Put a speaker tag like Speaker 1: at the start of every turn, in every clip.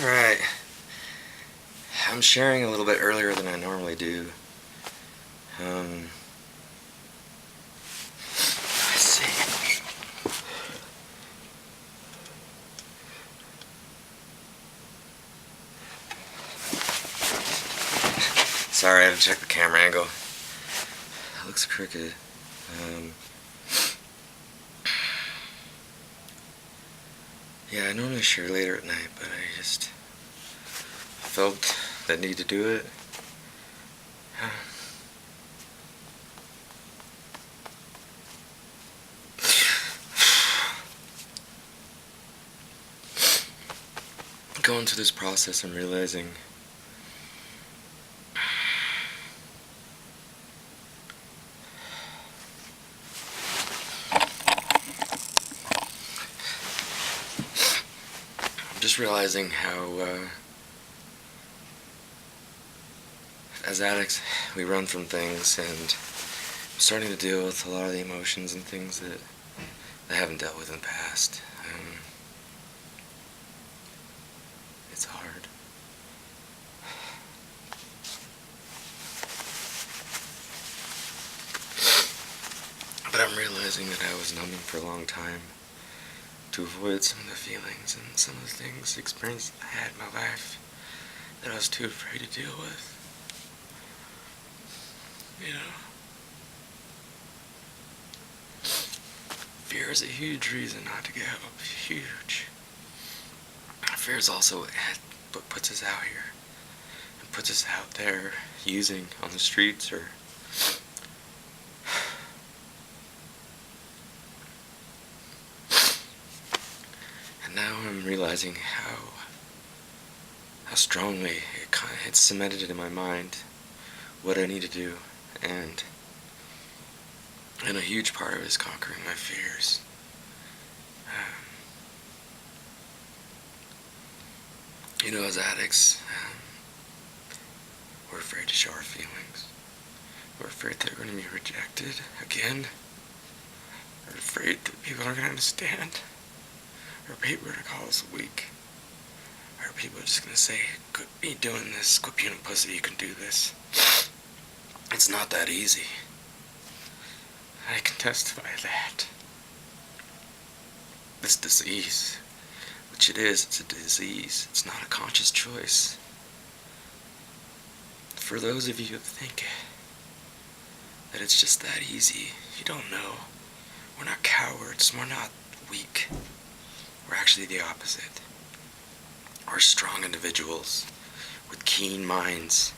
Speaker 1: Alright, I'm sharing a little bit earlier than I normally do. Let's see. Sorry, I had to check the camera angle. It looks crooked. Yeah, I normally share later at night, but I just felt the need to do it. Going through this process and realizing how as addicts we run from things, and I'm starting to deal with a lot of the emotions and things that I haven't dealt with in the past. It's hard. But I'm realizing that I was numbing for a long time to avoid some of the feelings and some of the things, experiences I had in my life that I was too afraid to deal with. You know, fear is a huge reason not to get help. Huge. Fear is also what puts us out here and puts us out there using on the streets or and now I'm realizing how strongly it's cemented in my mind what I need to do, and a huge part of it is conquering my fears. You know, as addicts, we're afraid to show our feelings. We're afraid they're going to be rejected again. We're afraid that people aren't going to understand. Or people are going to call us weak. Or people are just going to say, quit doing this, quit being a pussy, you can do this. It's not that easy. I can testify that. This disease, which it is, it's a disease. It's not a conscious choice. For those of you who think that it's just that easy, you don't know. We're not cowards. We're not weak. We're actually the opposite. We're strong individuals with keen minds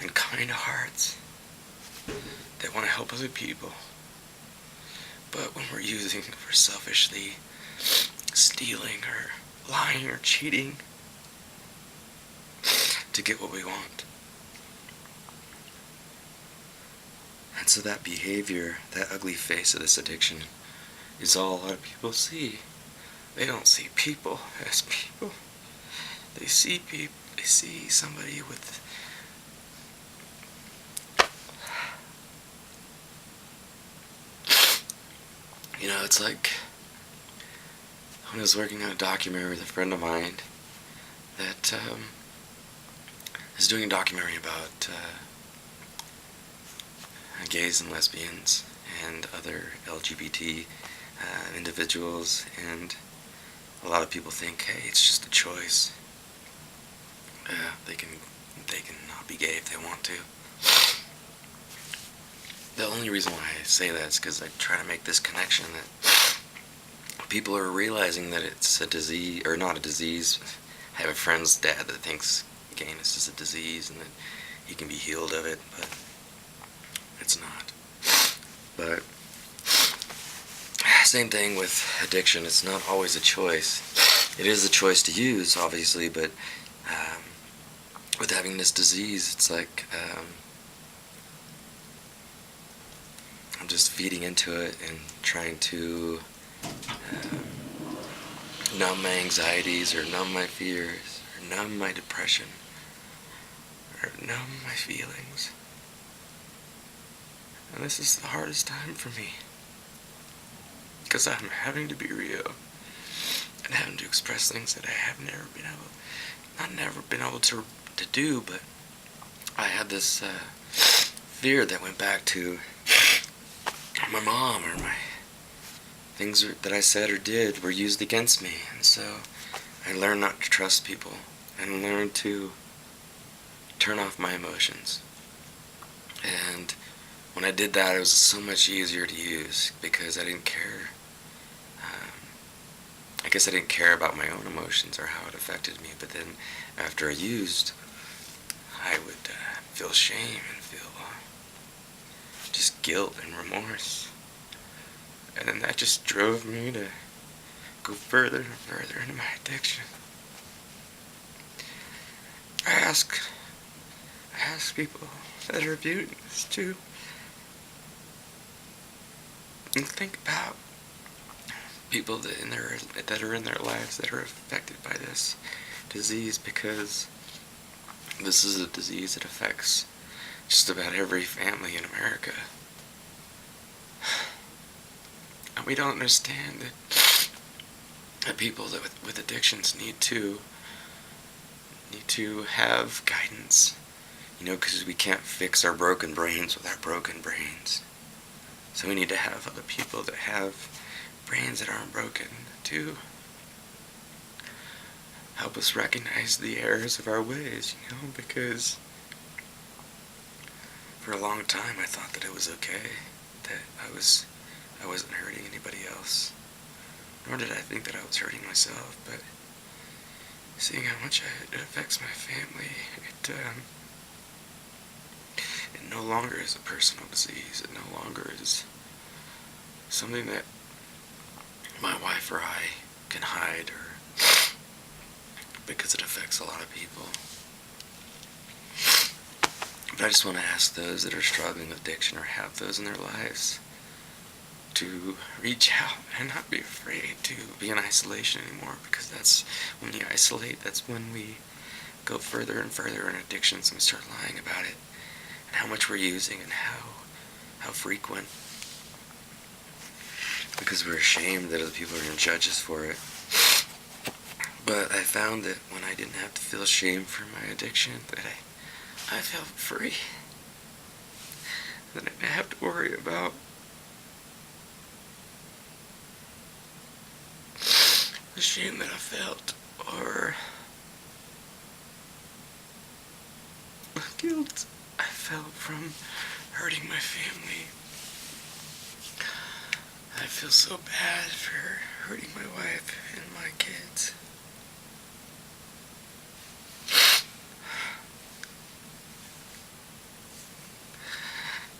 Speaker 1: and kind hearts that want to help other people. But when we're using for selfishly stealing or lying or cheating to get what we want. And so that behavior, that ugly face of this addiction, is all a lot of people see. They don't see people as people. They see somebody with it's like when I was working on a documentary with a friend of mine that is doing a documentary about gays and lesbians and other LGBT individuals, and a lot of people think, hey, it's just a choice. They can not be gay if they want to. The only reason why I say that is because I try to make this connection that people are realizing that it's a disease, or not a disease. I have a friend's dad that thinks gayness is a disease and that he can be healed of it, but it's not. But same thing with addiction. It's not always a choice. It is a choice to use, obviously, but with having this disease, it's like I'm just feeding into it and trying to numb my anxieties or numb my fears or numb my depression or numb my feelings. And this is the hardest time for me because I'm having to be real. and having to express things that I have never been able to do, but I had this fear that went back to my mom, or my things that I said or did were used against me, and so I learned not to trust people and learned to turn off my emotions. And when I did that, it was so much easier to use because I didn't care. I guess I didn't care about my own emotions or how it affected me, but then after I used, I would feel shame and feel just guilt and remorse. And then that just drove me to go further and further into my addiction. I ask people that are viewing this to think about people that are in their lives that are affected by this disease, because this is a disease that affects just about every family in America. And we don't understand that people with addictions need to have guidance, because we can't fix our broken brains with our broken brains. So we need to have other people that have brains that aren't broken to help us recognize the errors of our ways, because for a long time I thought that it was okay, that I wasn't hurting anybody else, nor did I think that I was hurting myself. But seeing how much it affects my family, it no longer is a personal disease. It no longer is something that my wife or I can hide, or because it affects a lot of people. But I just want to ask those that are struggling with addiction or have those in their lives to reach out and not be afraid to be in isolation anymore, because that's when you isolate, that's when we go further and further in addictions and we start lying about it and how much we're using and how frequent, because we're ashamed that other people are going to judge us for it. But I found that when I didn't have to feel shame for my addiction, that I felt free. That I didn't have to worry about the shame that I felt, or the guilt I felt from hurting my family. I feel so bad for hurting my wife and my kids.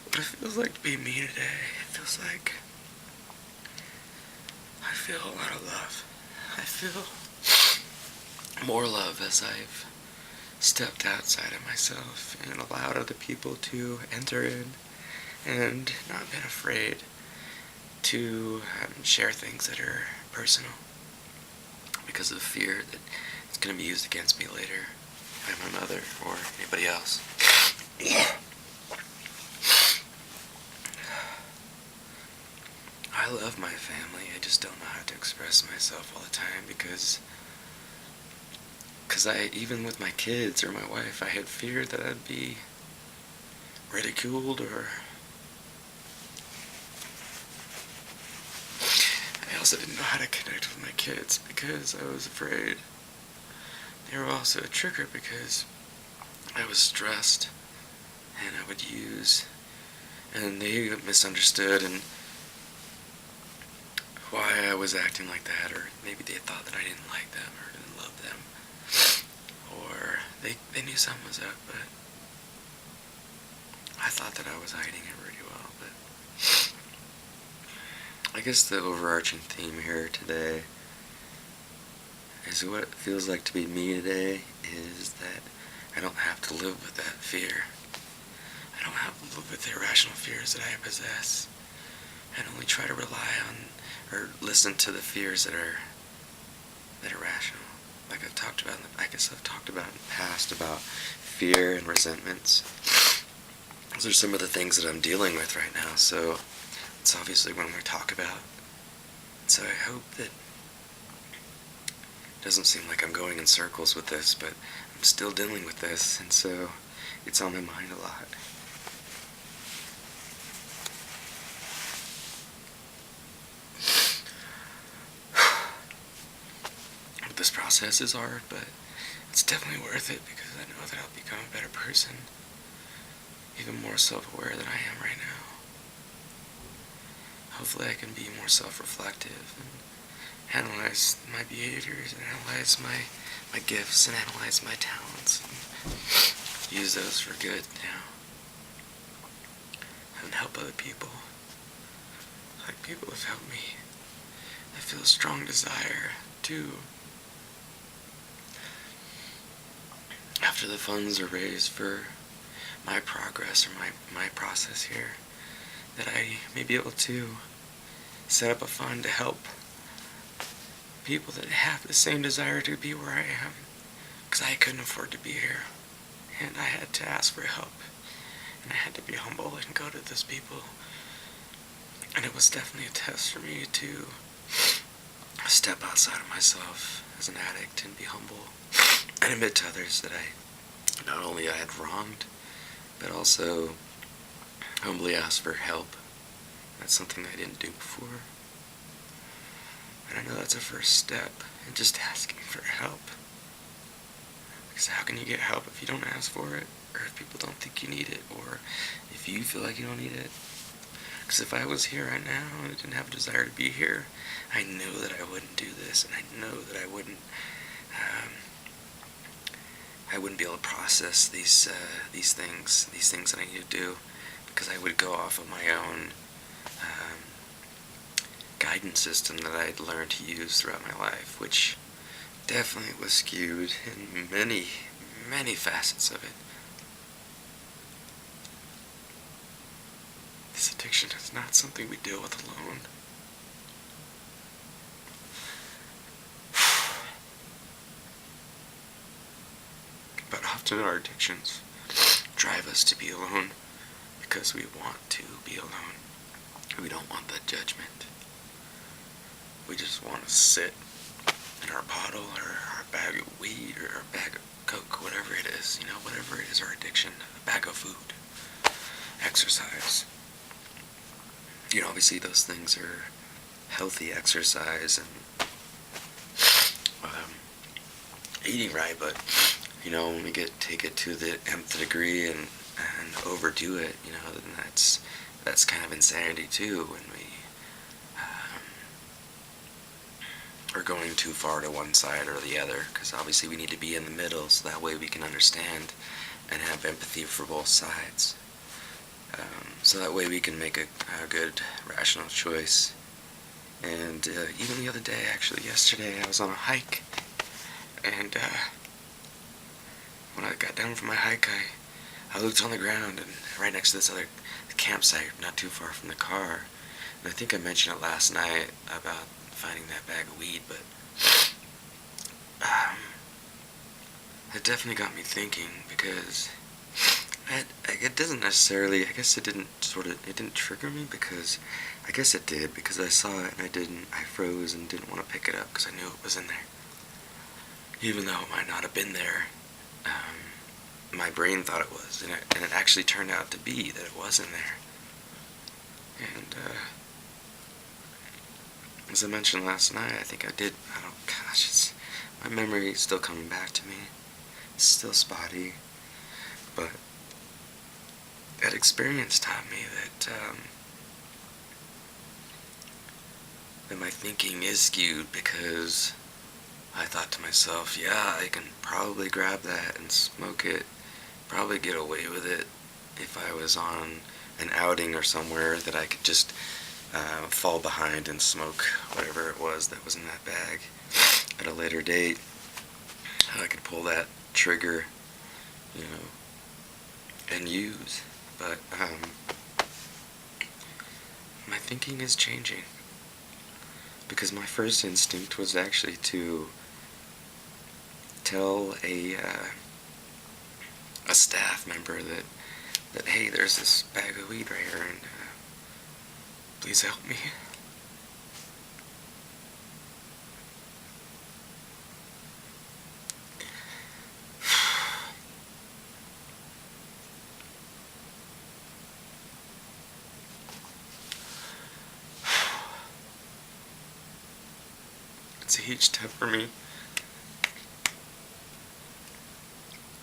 Speaker 1: What it feels like to be me today, it feels like I feel a lot of love. I feel more love as I've stepped outside of myself and allowed other people to enter in and not been afraid to share things that are personal because of the fear that it's going to be used against me later by my mother or anybody else. I love my family. I just don't know how to express myself all the time because even with my kids or my wife, I had fear that I'd be ridiculed, or I also didn't know how to connect with my kids because I was afraid. They were also a trigger because I was stressed and I would use, and they misunderstood and why I was acting like that, or maybe they thought that I didn't like them or didn't love them, or they knew something was up, but I thought that I was hiding it really well. But I guess the overarching theme here today is what it feels like to be me today is that I don't have to live with that fear. I don't have to live with the irrational fears that I possess, and only try to rely on or listen to the fears that are rational. Like I've talked about, I guess I've talked about in the past about fear and resentments. Those are some of the things that I'm dealing with right now, so it's obviously one we talk about. So I hope that Doesn't seem like I'm going in circles with this, but I'm still dealing with this, and so it's on my mind a lot. This process is hard, but it's definitely worth it because I know that I'll become a better person, even more self-aware than I am right now. Hopefully I can be more self-reflective and analyze my behaviors and analyze my gifts and analyze my talents and use those for good, and help other people like people have helped me. I feel a strong desire to, after the funds are raised for my progress or my process here, that I may be able to set up a fund to help people that have the same desire to be where I am, because I couldn't afford to be here, and I had to ask for help, and I had to be humble and go to those people, and it was definitely a test for me to step outside of myself as an addict and be humble and admit to others that not only I had wronged, but also humbly ask for help. That's something I didn't do before. And I know that's a first step in just asking for help. Because how can you get help if you don't ask for it? Or if people don't think you need it? Or if you feel like you don't need it? Because if I was here right now and I didn't have a desire to be here, I know that I wouldn't do this. And I know that I wouldn't be able to process these things that I need to do. Because I would go off of my own guidance system that I'd learned to use throughout my life, which definitely was skewed in many, many facets of it. This addiction is not something we deal with alone. But often our addictions drive us to be alone because we want to be alone. We don't want that judgment. We just want to sit in our bottle or our bag of weed or our bag of Coke, whatever it is, whatever it is, our addiction, a bag of food, exercise. Obviously those things are healthy exercise and eating right, but, when we take it to the nth degree and overdo it, then that's kind of insanity too, when we are going too far to one side or the other, because obviously we need to be in the middle, so that way we can understand and have empathy for both sides. So that way we can make a good, rational choice. And even the other day, actually yesterday, I was on a hike, and when I got down from my hike, I looked on the ground, and right next to this other campsite, not too far from the car, and I think I mentioned it last night about finding that bag of weed, but it definitely got me thinking, because it doesn't necessarily, I guess it didn't trigger me, because I guess it did, because I saw it and I froze and didn't want to pick it up because I knew it was in there. Even though it might not have been there, my brain thought it was, and it actually turned out to be that it was in there. And as I mentioned last night, I think I did, my memory is still coming back to me. It's still spotty, but that experience taught me that my thinking is skewed, because I thought to myself, yeah, I can probably grab that and smoke it, probably get away with it if I was on an outing or somewhere that I could just fall behind and smoke whatever it was that was in that bag at a later date. I could pull that trigger, and use. But my thinking is changing, because my first instinct was actually to tell a staff member that hey, there's this bag of weed right here, and please help me. It's a huge step for me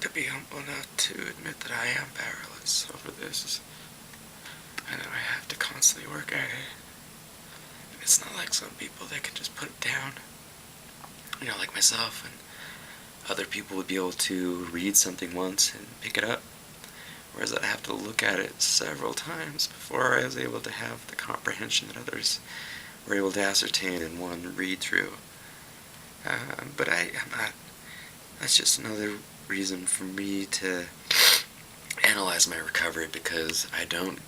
Speaker 1: to be humble enough to admit that I am powerless over this. I know I have to constantly work at it. And it's not like some people that can just put it down. You know, like myself, and other people would be able to read something once and pick it up. Whereas I have to look at it several times before I was able to have the comprehension that others were able to ascertain in one read through. But I'm not. That's just another reason for me to analyze my recovery, because I don't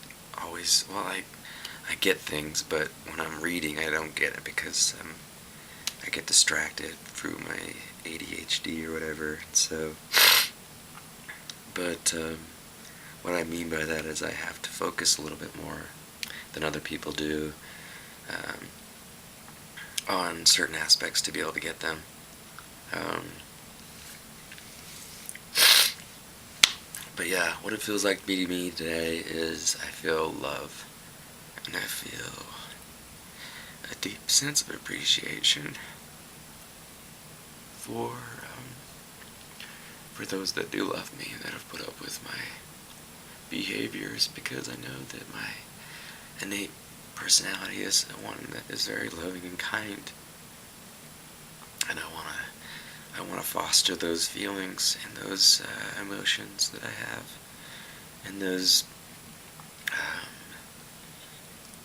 Speaker 1: always. Well, I get things, but when I'm reading, I don't get it because I get distracted through my ADHD or whatever. So, but what I mean by that is I have to focus a little bit more than other people do on certain aspects to be able to get them. But yeah, what it feels like meeting me today is I feel love, and I feel a deep sense of appreciation for those that do love me, that have put up with my behaviors, because I know that my innate personality is one that is very loving and kind, and I want to foster those feelings and those emotions that I have, and those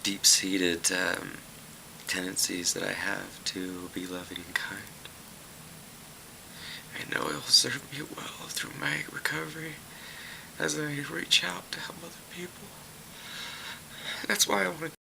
Speaker 1: deep-seated tendencies that I have to be loving and kind. I know it will serve me well through my recovery as I reach out to help other people. That's why I want to